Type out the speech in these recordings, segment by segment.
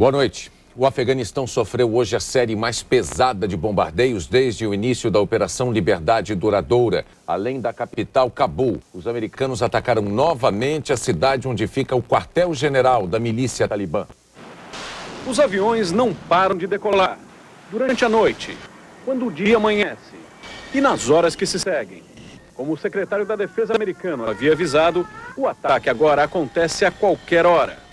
Boa noite. O Afeganistão sofreu hoje a série mais pesada de bombardeios desde o início da Operação Liberdade Duradoura. Além da capital, Cabul, os americanos atacaram novamente a cidade onde fica o quartel-general da milícia talibã. Os aviões não param de decolar durante a noite, quando o dia amanhece e nas horas que se seguem. Como o secretário da Defesa americano havia avisado, o ataque agora acontece a qualquer hora.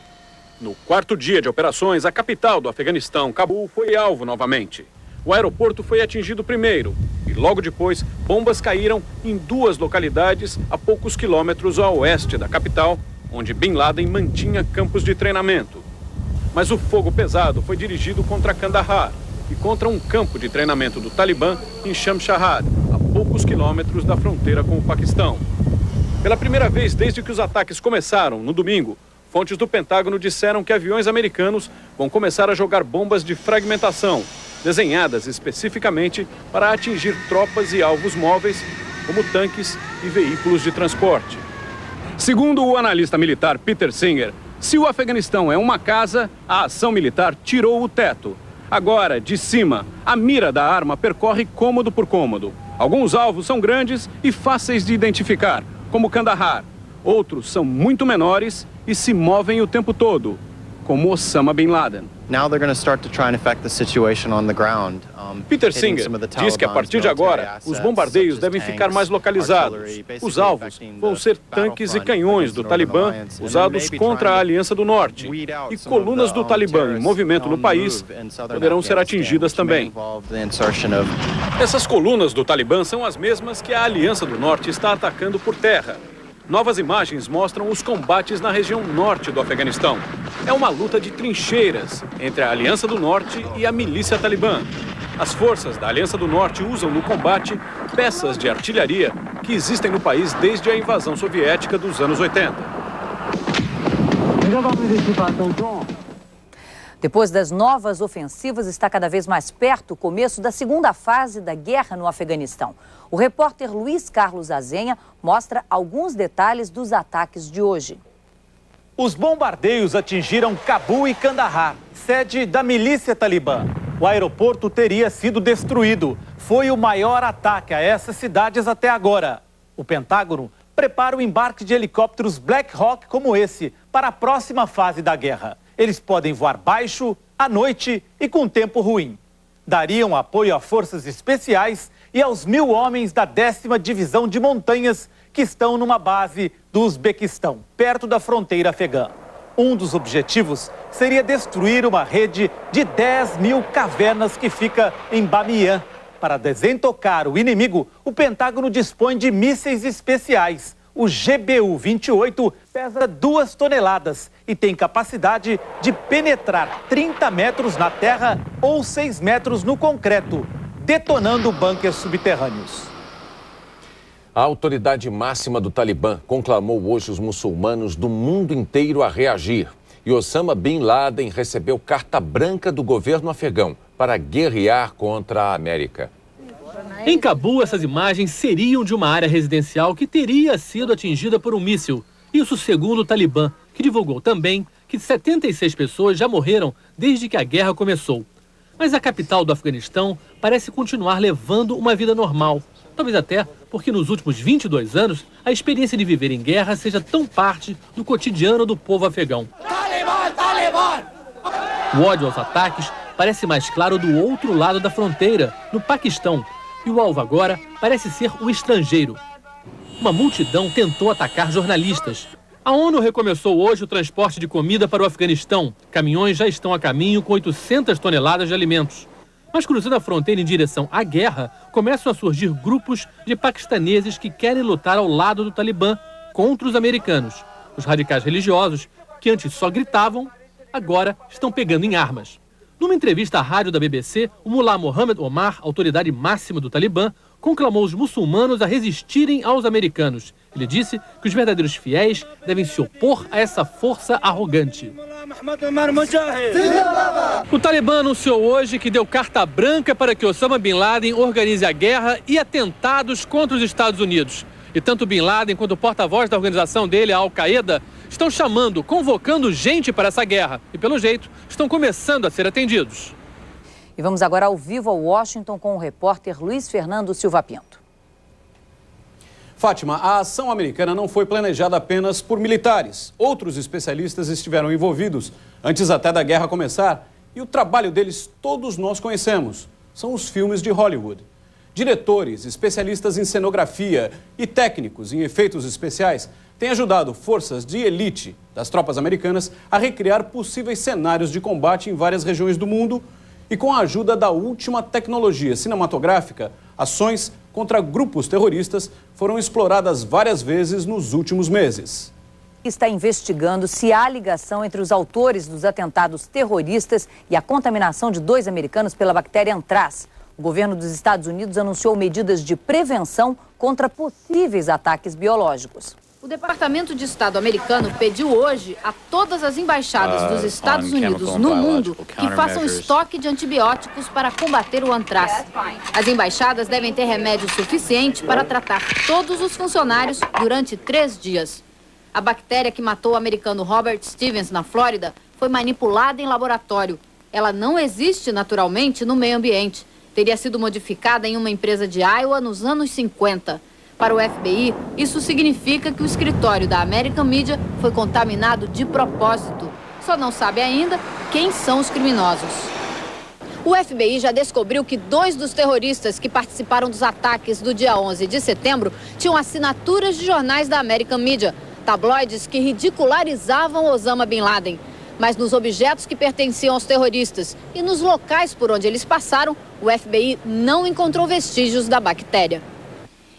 No quarto dia de operações, a capital do Afeganistão, Cabul, foi alvo novamente. O aeroporto foi atingido primeiro e logo depois bombas caíram em duas localidades a poucos quilômetros a oeste da capital, onde Bin Laden mantinha campos de treinamento. Mas o fogo pesado foi dirigido contra Kandahar e contra um campo de treinamento do Talibã em Shamshahad, a poucos quilômetros da fronteira com o Paquistão. Pela primeira vez desde que os ataques começaram, no domingo, fontes do Pentágono disseram que aviões americanos vão começar a jogar bombas de fragmentação, desenhadas especificamente para atingir tropas e alvos móveis, como tanques e veículos de transporte. Segundo o analista militar Peter Singer, se o Afeganistão é uma casa, a ação militar tirou o teto. Agora, de cima, a mira da arma percorre cômodo por cômodo. Alguns alvos são grandes e fáceis de identificar, como Kandahar. Outros são muito menores e se movem o tempo todo, como Osama Bin Laden. Peter Singer diz que a partir de agora, os bombardeios devem ficar mais localizados. Os alvos vão ser tanques e canhões do Talibã usados contra a Aliança do Norte. E colunas do Talibã em movimento no país poderão ser atingidas também. Essas colunas do Talibã são as mesmas que a Aliança do Norte está atacando por terra. Novas imagens mostram os combates na região norte do Afeganistão. É uma luta de trincheiras entre a Aliança do Norte e a milícia talibã. As forças da Aliança do Norte usam no combate peças de artilharia que existem no país desde a invasão soviética dos anos 80. Depois das novas ofensivas, está cada vez mais perto o começo da segunda fase da guerra no Afeganistão. O repórter Luiz Carlos Azenha mostra alguns detalhes dos ataques de hoje. Os bombardeios atingiram Cabul e Kandahar, sede da milícia talibã. O aeroporto teria sido destruído. Foi o maior ataque a essas cidades até agora. O Pentágono prepara o embarque de helicópteros Black Hawk como esse para a próxima fase da guerra. Eles podem voar baixo, à noite e com tempo ruim. Dariam apoio a forças especiais e aos 1.000 homens da 10ª Divisão de Montanhas que estão numa base do Uzbequistão, perto da fronteira afegã. Um dos objetivos seria destruir uma rede de 10.000 cavernas que fica em Bamiyan. Para desentocar o inimigo, o Pentágono dispõe de mísseis especiais. O GBU-28 pesa 2 toneladas e tem capacidade de penetrar 30 metros na terra ou 6 metros no concreto, detonando bunkers subterrâneos. A autoridade máxima do Talibã conclamou hoje os muçulmanos do mundo inteiro a reagir. E Osama Bin Laden recebeu carta branca do governo afegão para guerrear contra a América. Em Cabul, essas imagens seriam de uma área residencial que teria sido atingida por um míssil. Isso segundo o Talibã, que divulgou também que 76 pessoas já morreram desde que a guerra começou. Mas a capital do Afeganistão parece continuar levando uma vida normal. Talvez até porque nos últimos 22 anos, a experiência de viver em guerra seja tão parte do cotidiano do povo afegão. O ódio aos ataques parece mais claro do outro lado da fronteira, no Paquistão. E o alvo agora parece ser o estrangeiro. Uma multidão tentou atacar jornalistas. A ONU recomeçou hoje o transporte de comida para o Afeganistão. Caminhões já estão a caminho com 800 toneladas de alimentos. Mas cruzando a fronteira em direção à guerra, começam a surgir grupos de paquistaneses que querem lutar ao lado do Talibã contra os americanos. Os radicais religiosos, que antes só gritavam, agora estão pegando em armas. Numa entrevista à rádio da BBC, o mullah Mohammed Omar, autoridade máxima do Talibã, conclamou os muçulmanos a resistirem aos americanos. Ele disse que os verdadeiros fiéis devem se opor a essa força arrogante. O Talibã anunciou hoje que deu carta branca para que Osama Bin Laden organize a guerra e atentados contra os Estados Unidos. E tanto Bin Laden quanto o porta-voz da organização dele, a Al-Qaeda, estão chamando, convocando gente para essa guerra. E, pelo jeito, estão começando a ser atendidos. E vamos agora ao vivo a Washington com o repórter Luiz Fernando Silva Pinto. Fátima, a ação americana não foi planejada apenas por militares. Outros especialistas estiveram envolvidos antes até da guerra começar. E o trabalho deles todos nós conhecemos. São os filmes de Hollywood. Diretores, especialistas em cenografia e técnicos em efeitos especiais têm ajudado forças de elite das tropas americanas a recriar possíveis cenários de combate em várias regiões do mundo e, com a ajuda da última tecnologia cinematográfica, ações contra grupos terroristas foram exploradas várias vezes nos últimos meses. Está investigando se há ligação entre os autores dos atentados terroristas e a contaminação de 2 americanos pela bactéria Anthrax. O governo dos Estados Unidos anunciou medidas de prevenção contra possíveis ataques biológicos. O Departamento de Estado americano pediu hoje a todas as embaixadas dos Estados Unidos no mundo que façam estoque de antibióticos para combater o Anthrax. As embaixadas devem ter remédio suficiente para tratar todos os funcionários durante 3 dias. A bactéria que matou o americano Robert Stevens na Flórida foi manipulada em laboratório. Ela não existe naturalmente no meio ambiente. Teria sido modificada em uma empresa de Iowa nos anos 50. Para o FBI, isso significa que o escritório da American Media foi contaminado de propósito. Só não sabe ainda quem são os criminosos. O FBI já descobriu que 2 dos terroristas que participaram dos ataques do dia 11 de setembro tinham assinaturas de jornais da American Media, tabloides que ridicularizavam Osama Bin Laden. Mas nos objetos que pertenciam aos terroristas e nos locais por onde eles passaram, o FBI não encontrou vestígios da bactéria.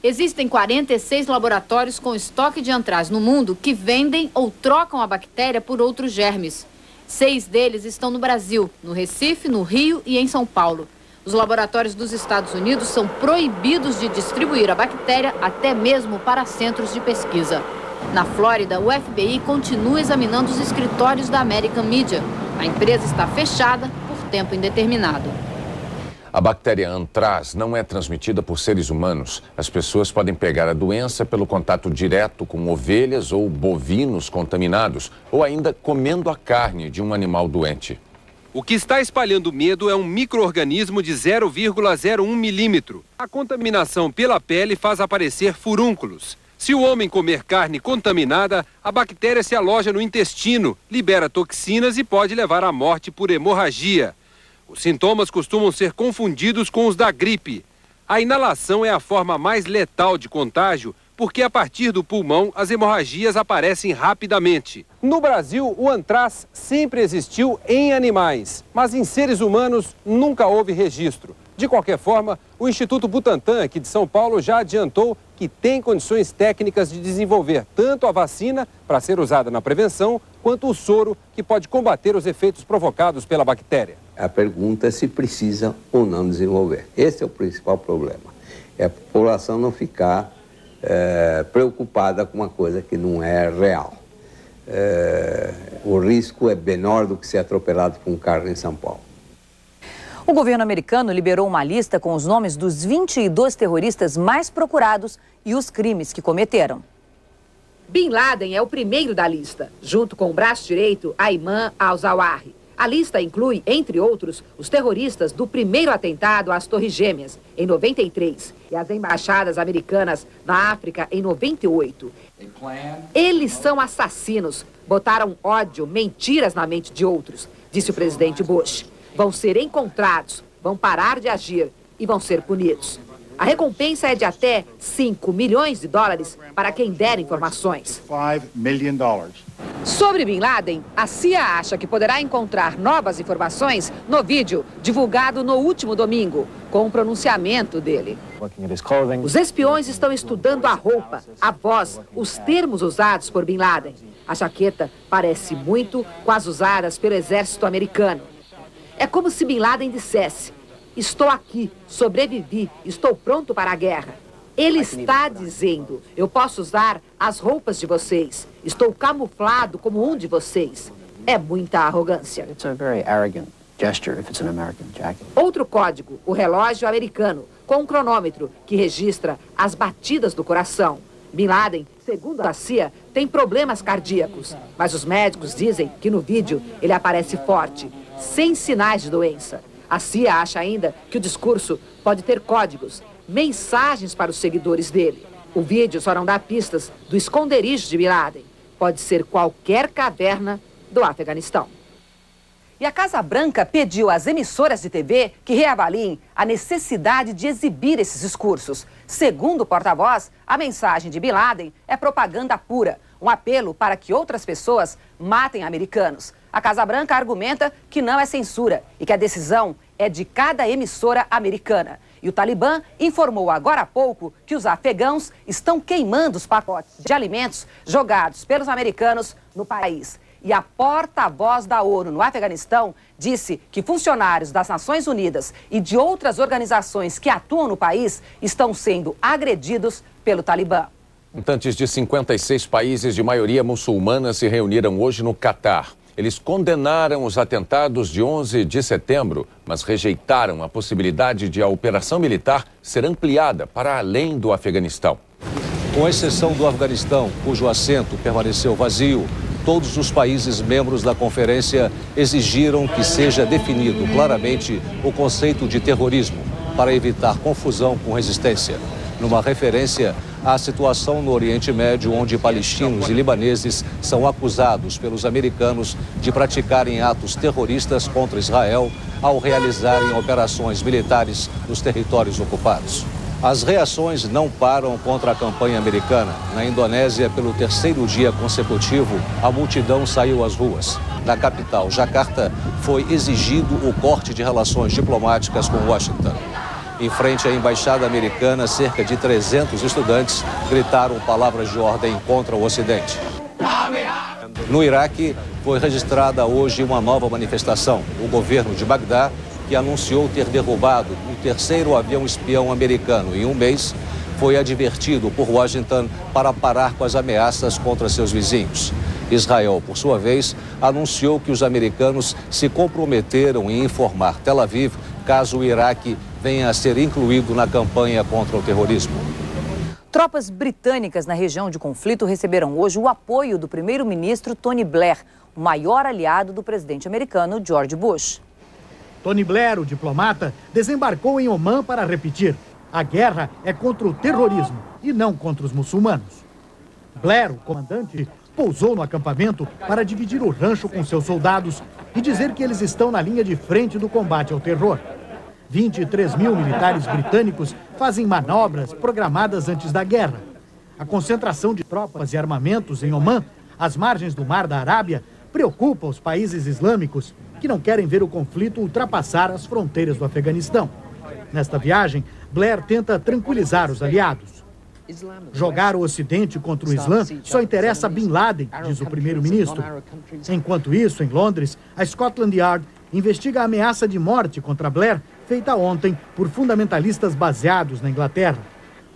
Existem 46 laboratórios com estoque de Anthrax no mundo que vendem ou trocam a bactéria por outros germes. 6 deles estão no Brasil, no Recife, no Rio e em São Paulo. Os laboratórios dos Estados Unidos são proibidos de distribuir a bactéria até mesmo para centros de pesquisa. Na Flórida, o FBI continua examinando os escritórios da American Media. A empresa está fechada por tempo indeterminado. A bactéria Anthrax não é transmitida por seres humanos. As pessoas podem pegar a doença pelo contato direto com ovelhas ou bovinos contaminados, ou ainda comendo a carne de um animal doente. O que está espalhando medo é um micro-organismo de 0,01 milímetro. A contaminação pela pele faz aparecer furúnculos. Se o homem comer carne contaminada, a bactéria se aloja no intestino, libera toxinas e pode levar à morte por hemorragia. Os sintomas costumam ser confundidos com os da gripe. A inalação é a forma mais letal de contágio, porque a partir do pulmão as hemorragias aparecem rapidamente. No Brasil, o Anthrax sempre existiu em animais, mas em seres humanos nunca houve registro. De qualquer forma, o Instituto Butantan, aqui de São Paulo, já adiantou que tem condições técnicas de desenvolver tanto a vacina, para ser usada na prevenção, quanto o soro, que pode combater os efeitos provocados pela bactéria. A pergunta é se precisa ou não desenvolver. Esse é o principal problema. É a população não ficar preocupada com uma coisa que não é real. O risco é menor do que ser atropelado por um carro em São Paulo. O governo americano liberou uma lista com os nomes dos 22 terroristas mais procurados e os crimes que cometeram. Bin Laden é o primeiro da lista, junto com o braço direito Ayman al-Zawahiri. A lista inclui, entre outros, os terroristas do primeiro atentado às Torres Gêmeas, em 93, e as embaixadas americanas na África, em 98. Eles são assassinos, botaram ódio, mentiras na mente de outros, disse o presidente Bush. Vão ser encontrados, vão parar de agir e vão ser punidos. A recompensa é de até $5 milhões para quem der informações. $5 million. Sobre Bin Laden, a CIA acha que poderá encontrar novas informações no vídeo divulgado no último domingo, com o pronunciamento dele. Os espiões estão estudando a roupa, a voz, os termos usados por Bin Laden. A jaqueta parece muito com as usadas pelo exército americano. É como se Bin Laden dissesse: estou aqui, sobrevivi, estou pronto para a guerra. Ele está dizendo: eu posso usar as roupas de vocês, estou camuflado como um de vocês. É muita arrogância. Outro código, o relógio americano, com um cronômetro que registra as batidas do coração. Bin Laden, segundo a CIA, tem problemas cardíacos. Mas os médicos dizem que no vídeo ele aparece forte, sem sinais de doença. A CIA acha ainda que o discurso pode ter códigos, mensagens para os seguidores dele. O vídeo só não dá pistas do esconderijo de Bin Laden. Pode ser qualquer caverna do Afeganistão. E a Casa Branca pediu às emissoras de TV que reavaliem a necessidade de exibir esses discursos. Segundo o porta-voz, a mensagem de Bin Laden é propaganda pura, um apelo para que outras pessoas matem americanos. A Casa Branca argumenta que não é censura e que a decisão é de cada emissora americana. E o Talibã informou agora há pouco que os afegãos estão queimando os pacotes de alimentos jogados pelos americanos no país. E a porta-voz da ONU no Afeganistão disse que funcionários das Nações Unidas e de outras organizações que atuam no país estão sendo agredidos pelo Talibã. Representantes de 56 países de maioria muçulmana se reuniram hoje no Catar. Eles condenaram os atentados de 11 de setembro, mas rejeitaram a possibilidade de a operação militar ser ampliada para além do Afeganistão. Com exceção do Afeganistão, cujo assento permaneceu vazio, todos os países membros da conferência exigiram que seja definido claramente o conceito de terrorismo, para evitar confusão com resistência. Numa referência à situação no Oriente Médio, onde palestinos e libaneses são acusados pelos americanos de praticarem atos terroristas contra Israel ao realizarem operações militares nos territórios ocupados. As reações não param contra a campanha americana. Na Indonésia, pelo terceiro dia consecutivo, a multidão saiu às ruas. Na capital, Jakarta, foi exigido o corte de relações diplomáticas com Washington. Em frente à embaixada americana, cerca de 300 estudantes gritaram palavras de ordem contra o Ocidente. No Iraque, foi registrada hoje uma nova manifestação. O governo de Bagdá, que anunciou ter derrubado o terceiro avião espião americano em um mês, foi advertido por Washington para parar com as ameaças contra seus vizinhos. Israel, por sua vez, anunciou que os americanos se comprometeram em informar Tel Aviv caso o Iraque venha a ser incluído na campanha contra o terrorismo. Tropas britânicas na região de conflito receberam hoje o apoio do primeiro-ministro Tony Blair, o maior aliado do presidente americano George Bush. Tony Blair, o diplomata, desembarcou em Omã para repetir: a guerra é contra o terrorismo e não contra os muçulmanos. Blair, o comandante, pousou no acampamento para dividir o rancho com seus soldados e dizer que eles estão na linha de frente do combate ao terror. 23 mil militares britânicos fazem manobras programadas antes da guerra. A concentração de tropas e armamentos em Omã, às margens do Mar da Arábia, preocupa os países islâmicos que não querem ver o conflito ultrapassar as fronteiras do Afeganistão. Nesta viagem, Blair tenta tranquilizar os aliados. Jogar o Ocidente contra o Islã só interessa a Bin Laden, diz o primeiro-ministro. Enquanto isso, em Londres, a Scotland Yard investiga a ameaça de morte contra Blair, feita ontem por fundamentalistas baseados na Inglaterra.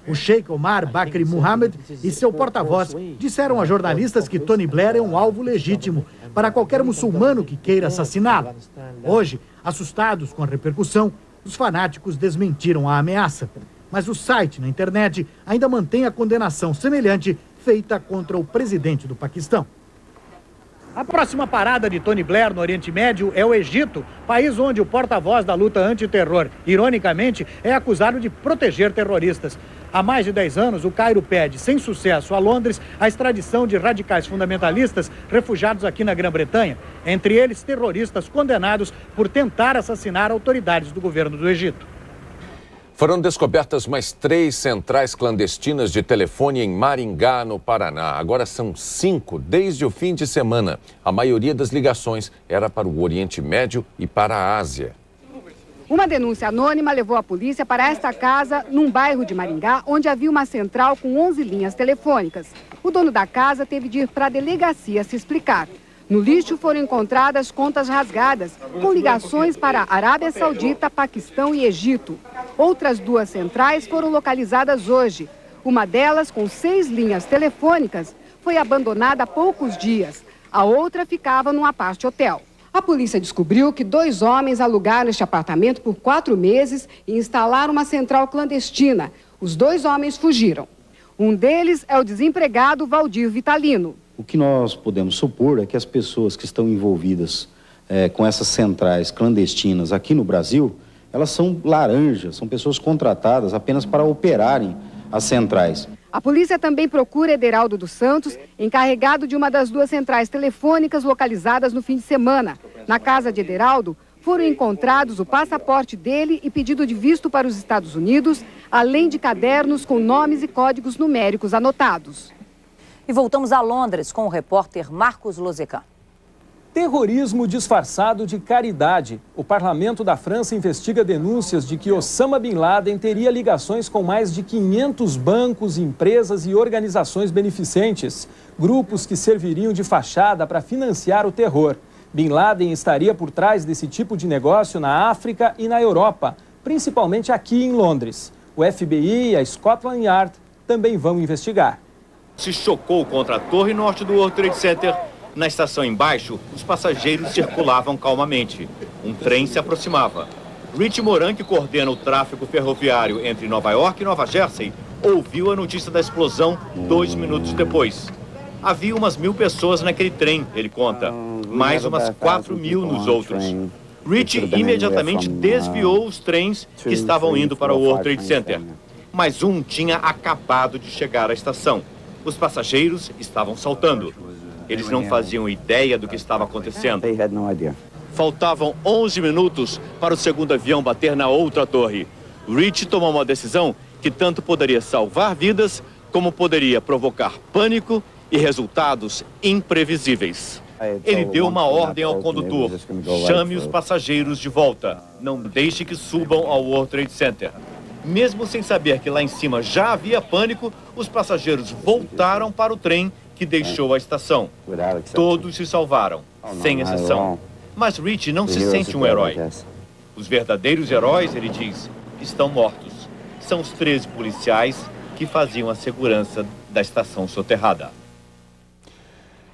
O Sheikh Omar Bakri Mohammed e seu porta-voz disseram a jornalistas que Tony Blair é um alvo legítimo para qualquer muçulmano que queira assassiná-lo. Hoje, assustados com a repercussão, os fanáticos desmentiram a ameaça. Mas o site na internet ainda mantém a condenação semelhante feita contra o presidente do Paquistão. A próxima parada de Tony Blair no Oriente Médio é o Egito, país onde o porta-voz da luta antiterror, ironicamente, é acusado de proteger terroristas. Há mais de 10 anos, o Cairo pede, sem sucesso, a Londres a extradição de radicais fundamentalistas refugiados aqui na Grã-Bretanha, entre eles terroristas condenados por tentar assassinar autoridades do governo do Egito. Foram descobertas mais 3 centrais clandestinas de telefone em Maringá, no Paraná. Agora são 5 desde o fim de semana. A maioria das ligações era para o Oriente Médio e para a Ásia. Uma denúncia anônima levou a polícia para esta casa, num bairro de Maringá, onde havia uma central com 11 linhas telefônicas. O dono da casa teve de ir para a delegacia se explicar. No lixo foram encontradas contas rasgadas, com ligações para Arábia Saudita, Paquistão e Egito. Outras 2 centrais foram localizadas hoje. Uma delas, com 6 linhas telefônicas, foi abandonada há poucos dias. A outra ficava num apart-hotel. A polícia descobriu que 2 homens alugaram este apartamento por 4 meses e instalaram uma central clandestina. Os 2 homens fugiram. Um deles é o desempregado Valdir Vitalino. O que nós podemos supor é que as pessoas que estão envolvidas com essas centrais clandestinas aqui no Brasil, elas são laranjas, são pessoas contratadas apenas para operarem as centrais. A polícia também procura Ederaldo dos Santos, encarregado de uma das 2 centrais telefônicas localizadas no fim de semana. Na casa de Ederaldo, foram encontrados o passaporte dele e pedido de visto para os Estados Unidos, além de cadernos com nomes e códigos numéricos anotados. E voltamos a Londres com o repórter Marcos Lozecan. Terrorismo disfarçado de caridade. O parlamento da França investiga denúncias de que Osama Bin Laden teria ligações com mais de 500 bancos, empresas e organizações beneficentes. Grupos que serviriam de fachada para financiar o terror. Bin Laden estaria por trás desse tipo de negócio na África e na Europa, principalmente aqui em Londres. O FBI e a Scotland Yard também vão investigar. Se chocou contra a torre norte do World Trade Center. Na estação embaixo, os passageiros circulavam calmamente. Um trem se aproximava. Rich Moran, que coordena o tráfego ferroviário entre Nova York e Nova Jersey, ouviu a notícia da explosão 2 minutos depois. Havia umas 1.000 pessoas naquele trem, ele conta. Mais umas 4.000 nos outros. Rich imediatamente desviou os trens que estavam indo para o World Trade Center. Mas um tinha acabado de chegar à estação. Os passageiros estavam saltando. Eles não faziam ideia do que estava acontecendo. Faltavam 11 minutos para o segundo avião bater na outra torre. Rich tomou uma decisão que tanto poderia salvar vidas, como poderia provocar pânico e resultados imprevisíveis. Ele deu uma ordem ao condutor: chame os passageiros de volta. Não deixe que subam ao World Trade Center. Mesmo sem saber que lá em cima já havia pânico, os passageiros voltaram para o trem que deixou a estação. Todos se salvaram, sem exceção. Mas Rich não se sente um herói. Os verdadeiros heróis, ele diz, estão mortos. São os 13 policiais que faziam a segurança da estação soterrada.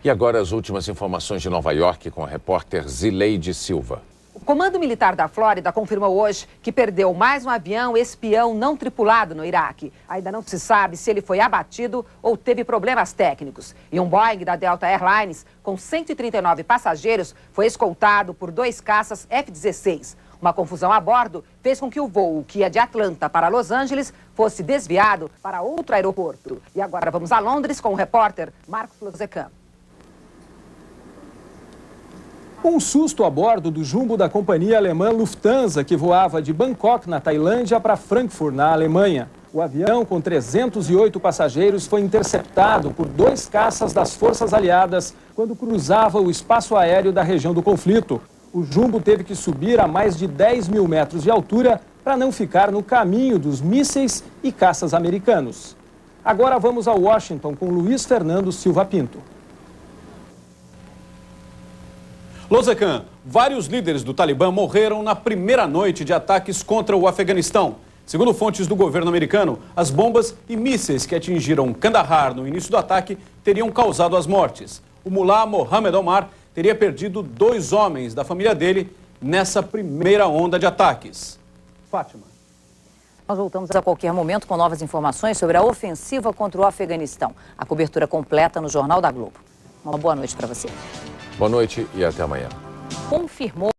E agora as últimas informações de Nova York com a repórter Zileide Silva. O Comando Militar da Flórida confirmou hoje que perdeu mais um avião espião não tripulado no Iraque. Ainda não se sabe se ele foi abatido ou teve problemas técnicos. E um Boeing da Delta Airlines, com 139 passageiros, foi escoltado por 2 caças F-16. Uma confusão a bordo fez com que o voo que ia de Atlanta para Los Angeles fosse desviado para outro aeroporto. E agora vamos a Londres com o repórter Marcos Lozecan. Um susto a bordo do jumbo da companhia alemã Lufthansa, que voava de Bangkok, na Tailândia, para Frankfurt, na Alemanha. O avião, com 308 passageiros, foi interceptado por 2 caças das Forças Aliadas quando cruzava o espaço aéreo da região do conflito. O jumbo teve que subir a mais de 10.000 metros de altura para não ficar no caminho dos mísseis e caças americanos. Agora vamos a Washington com Luiz Fernando Silva Pinto. Lozecan, vários líderes do Talibã morreram na primeira noite de ataques contra o Afeganistão. Segundo fontes do governo americano, as bombas e mísseis que atingiram Kandahar no início do ataque teriam causado as mortes. O mulá Mohammed Omar teria perdido 2 homens da família dele nessa primeira onda de ataques. Fátima. Nós voltamos a qualquer momento com novas informações sobre a ofensiva contra o Afeganistão. A cobertura completa no Jornal da Globo. Uma boa noite para você. Boa noite e até amanhã. Confirmou